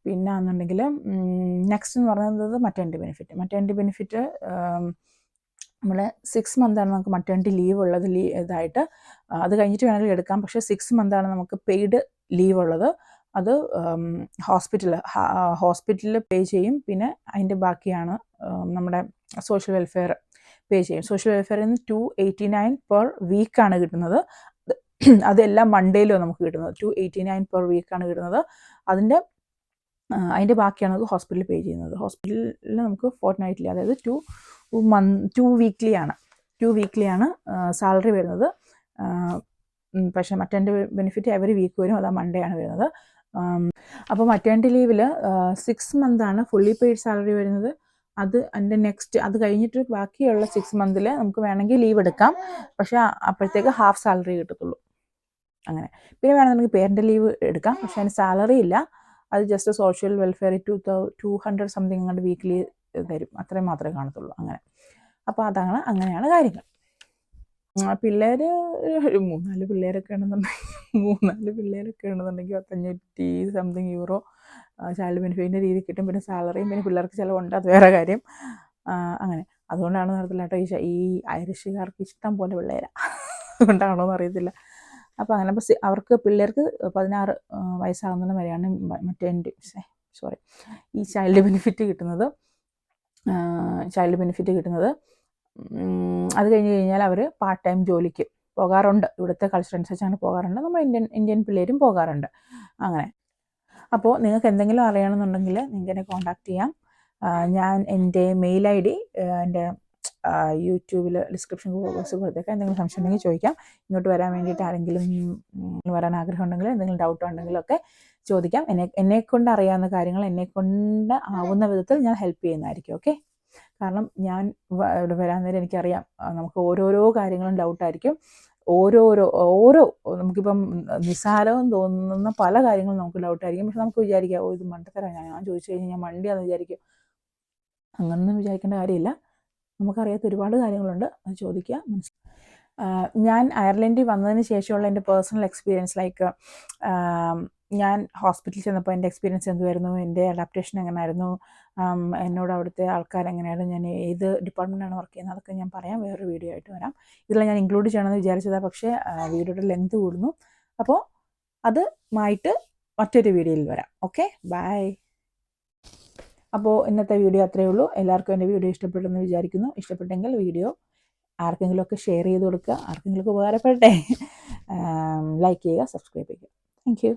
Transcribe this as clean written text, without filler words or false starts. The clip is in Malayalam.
പിന്നെയാണെന്നുണ്ടെങ്കിൽ നെക്സ്റ്റ് എന്ന് പറയുന്നത് മറ്റേണിറ്റി ബെനിഫിറ്റ് നമ്മൾ 6 മന്താണ് നമുക്ക് മറ്റേണിറ്റി ലീവ് ഉള്ളത് ഇതായിട്ട്. അത് കഴിഞ്ഞിട്ട് വേണമെങ്കിൽ എടുക്കാം. പക്ഷേ 6 മന്താണ് നമുക്ക് പെയ്ഡ് ലീവ് ഉള്ളത്. അത് ഹോസ്പിറ്റലിൽ പേ ചെയ്യും. പിന്നെ അതിൻ്റെ ബാക്കിയാണ് നമ്മുടെ സോഷ്യൽ വെൽഫെയർ പേ ചെയ്യും. സോഷ്യൽ വെൽഫെയറിൽ നിന്ന് 289 പെർ വീക്കാണ് കിട്ടുന്നത്. അതെല്ലാം മൺഡേയിലും നമുക്ക് കിട്ടുന്നത്. 289 പെർ വീക്കാണ് കിട്ടുന്നത്. അതിൻ്റെ ബാക്കിയാണ് നമുക്ക് ഹോസ്പിറ്റലിൽ പേ ചെയ്യുന്നത്. ഹോസ്പിറ്റലിൽ നമുക്ക് ഫോർട്ട്നൈറ്റ്ലി, അതായത് 2 വീക്ക്ലിയാണ് സാലറി വരുന്നത്. പക്ഷേ മറ്റേണിറ്റി ബെനിഫിറ്റ് എവറി വീക്ക് വരും. അത് മൺഡേ ആണ് വരുന്നത്. അപ്പോൾ മറ്റേണിറ്റി ലീവിൽ 6 മന്താണ് ഫുള്ളി പെയ്ഡ് സാലറി വരുന്നത്. അത് കഴിഞ്ഞിട്ട് ബാക്കിയുള്ള 6 മന്തിൽ നമുക്ക് വേണമെങ്കിൽ ലീവ് എടുക്കാം. പക്ഷേ അപ്പോഴത്തേക്ക് ഹാഫ് സാലറി കിട്ടത്തുള്ളൂ. അങ്ങനെ. പിന്നെ വേണമെന്നുണ്ടെങ്കിൽ പേരൻ്റ് ലീവ് എടുക്കാം. പക്ഷേ അതിന് സാലറി ഇല്ല. അത് ജസ്റ്റ് സോഷ്യൽ വെൽഫെയർ 200 സംതിങ് അങ്ങോട്ട് വീക്ക്ലി തരും. അത്രയും മാത്രമേ കാണത്തുള്ളൂ. അങ്ങനെ. അപ്പോൾ അങ്ങനെയാണ് കാര്യങ്ങൾ. പിള്ളേർ ഒരു 3-4 പിള്ളേരൊക്കെ ആണെന്നുണ്ടെങ്കിൽ 500 സംതിങ് യൂറോ ചൈൽഡ് ബെനിഫിറ്റിൻ്റെ രീതി കിട്ടും. പിന്നെ സാലറിയും പിന്നെ പിള്ളേർക്ക് ചിലവുണ്ട്, അത് വേറെ കാര്യം. അങ്ങനെ. അതുകൊണ്ടാണ് നടത്തില്ല കേട്ടോ ഈ ഐറിഷുകാർക്ക് ഇഷ്ടം പോലെ പിള്ളേരാണ്. അതുകൊണ്ടാണോ എന്ന് അറിയത്തില്ല. അപ്പോൾ അങ്ങനെ അവർക്ക് പിള്ളേർക്ക് 16 വയസ്സാകുന്നതിന് വരെയാണ് ഈ ചൈൽഡ് ബെനിഫിറ്റ് കിട്ടുന്നത്. അത് കഴിഞ്ഞ് കഴിഞ്ഞാൽ അവർ പാർട്ട് ടൈം ജോലിക്ക് പോകാറുണ്ട്. ഇവിടുത്തെ കൾച്ചർ അനുസരിച്ചാണ് പോകാറുണ്ട്. നമ്മൾ ഇന്ത്യൻ പിള്ളേരും പോകാറുണ്ട്. അങ്ങനെ. അപ്പോൾ നിങ്ങൾക്ക് എന്തെങ്കിലും അറിയണമെന്നുണ്ടെങ്കിൽ നിങ്ങൾക്ക് എന്നെ കോൺടാക്ട് ചെയ്യാം. ഞാൻ എൻ്റെ മെയിൽ ID എൻ്റെ യൂട്യൂബിൽ ഡിസ്ക്രിപ്ഷൻ ബോക്സിൽ കൊടുത്തേക്കാം. എന്തെങ്കിലും സംശയം ഉണ്ടെങ്കിൽ ചോദിക്കാം. ഇങ്ങോട്ട് വരാൻ വേണ്ടിയിട്ട് ആരെങ്കിലും വരാൻ ആഗ്രഹം ഉണ്ടെങ്കിൽ, എന്തെങ്കിലും ഡൗട്ട് ഉണ്ടെങ്കിലൊക്കെ ചോദിക്കാം. എന്നെക്കൊണ്ട് അറിയാവുന്ന കാര്യങ്ങൾ എന്നെക്കൊണ്ട് ആവുന്ന വിധത്തിൽ ഞാൻ ഹെൽപ്പ് ചെയ്യുന്നതായിരിക്കും. ഓക്കെ. കാരണം ഞാൻ ഇവിടെ വരാൻ നേരം എനിക്കറിയാം നമുക്ക് ഓരോരോ കാര്യങ്ങളും ഡൗട്ടായിരിക്കും. ഓരോ നമുക്കിപ്പം നിസ്സാരവും തോന്നുന്ന പല കാര്യങ്ങളും നമുക്ക് ഡൗട്ടായിരിക്കും. പക്ഷെ നമുക്ക് വിചാരിക്കാം, ഇത് മണ്ടത്തരം, ഞാൻ ചോദിച്ചു കഴിഞ്ഞാൽ ഞാൻ മണ്ടിയാണെന്ന് വിചാരിക്കും. അങ്ങനൊന്നും വിചാരിക്കേണ്ട കാര്യമില്ല. നമുക്കറിയാത്ത ഒരുപാട് കാര്യങ്ങളുണ്ട്. അത് ചോദിക്കുക. ഞാൻ അയർലൻഡിൽ വന്നതിന് ശേഷമുള്ള എൻ്റെ പേഴ്സണൽ എക്സ്പീരിയൻസ്, ലൈക്ക് ഞാൻ ഹോസ്പിറ്റലിൽ ചെന്നപ്പോൾ എൻ്റെ എക്സ്പീരിയൻസ് എന്തുവായിരുന്നു, എൻ്റെ അഡാപ്റ്റേഷൻ എങ്ങനെയായിരുന്നു, എന്നോട് അവിടുത്തെ ആൾക്കാർ എങ്ങനെയായിരുന്നു, ഞാൻ ഏത് ഡിപ്പാർട്ട്മെൻറ്റാണ് വർക്ക് ചെയ്യുന്നത്, അതൊക്കെ ഞാൻ പറയാം. വേറൊരു വീഡിയോ ആയിട്ട് വരാം. ഇതിൽ ഞാൻ ഇൻക്ലൂഡ് ചെയ്യണമെന്ന് വിചാരിച്ചതാണ്. പക്ഷേ വീഡിയോയുടെ ലെങ്ത് കൂടുന്നു. അപ്പോൾ അതുമായിട്ട് മറ്റൊരു വീഡിയോയിൽ വരാം. Okay, bye. അപ്പോൾ ഇന്നത്തെ വീഡിയോ അത്രയേ ഉള്ളൂ. എല്ലാവർക്കും എൻ്റെ വീഡിയോ ഇഷ്ടപ്പെട്ടെന്ന് വിചാരിക്കുന്നു. ഇഷ്ടപ്പെട്ടെങ്കിൽ വീഡിയോ ആർക്കെങ്കിലുമൊക്കെ ഷെയർ ചെയ്ത് കൊടുക്കുക. ആർക്കെങ്കിലുമൊക്കെ ഉപകാരപ്പെടട്ടെ. ലൈക്ക് ചെയ്യുക, സബ്സ്ക്രൈബ് ചെയ്യുക. Thank you.